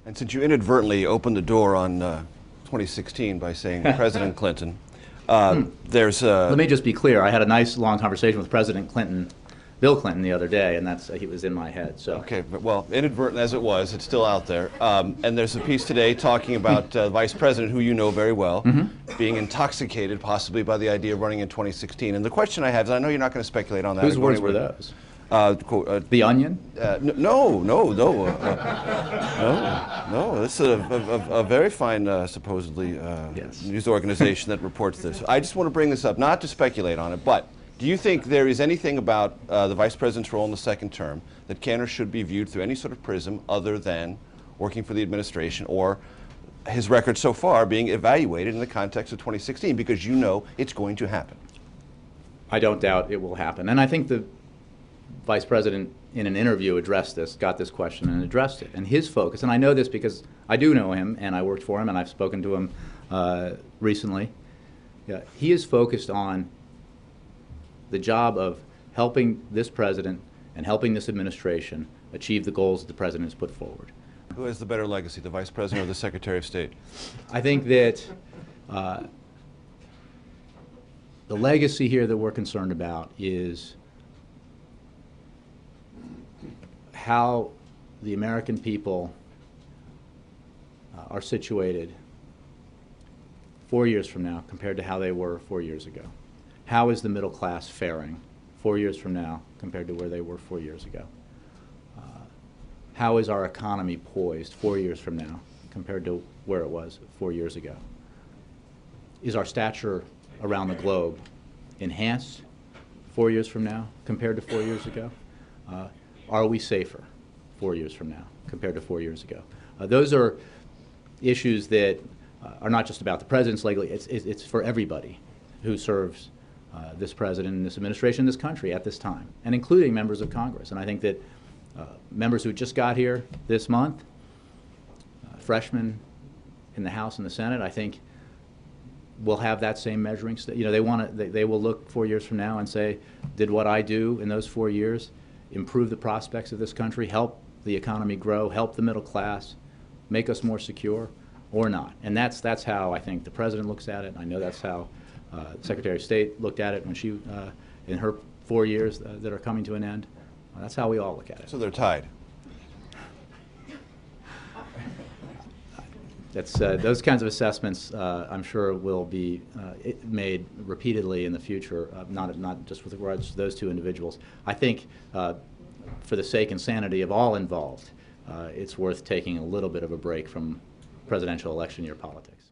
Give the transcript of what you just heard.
And since you inadvertently opened the door on 2016 by saying President Clinton, there's Let me just be clear. I had a nice long conversation with President Clinton, Bill Clinton, the other day, and he was in my head. So okay, but, well, inadvertent as it was, it's still out there. And there's a piece today talking about Vice President, who you know very well, being intoxicated possibly by the idea of running in 2016. And the question I have is, I know you're not going to speculate on that. Whose words were those? The Onion? No. No. This is a very fine, supposedly, Yes. news organization that reports this. I just want to bring this up, not to speculate on it, but do you think there is anything about the Vice President's role in the second term that can or should be viewed through any sort of prism other than working for the administration, or his record so far being evaluated in the context of 2016, because you know it's going to happen? I don't doubt it will happen. And I think the Vice President, in an interview, addressed this, got this question and addressed it. And his focus, and I know this because I do know him and I worked for him and I've spoken to him recently, he is focused on the job of helping this president and helping this administration achieve the goals that the president has put forward. Who has the better legacy, the Vice President or the Secretary of State? I think that the legacy here that we're concerned about is how the American people are situated 4 years from now compared to how they were 4 years ago. How is the middle class faring 4 years from now compared to where they were 4 years ago? How is our economy poised 4 years from now compared to where it was 4 years ago? Is our stature around the globe enhanced 4 years from now compared to 4 years ago? Are we safer 4 years from now compared to 4 years ago? Those are issues that are not just about the president's legacy, it's for everybody who serves this president and this administration, this country at this time, and including members of Congress. And I think that members who just got here this month, freshmen in the House and the Senate, I think will have that same measuring stick. You know, they will look 4 years from now and say, did what I do in those 4 years improve the prospects of this country, help the economy grow, help the middle class, make us more secure, or not? And that's how I think the president looks at it. I know that's how the Secretary of State looked at it when she, in her 4 years that are coming to an end. That's how we all look at it. So they're tied. That's, those kinds of assessments, I'm sure, will be made repeatedly in the future, not just with regards to those two individuals. I think, for the sake and sanity of all involved, it's worth taking a little bit of a break from presidential election year politics.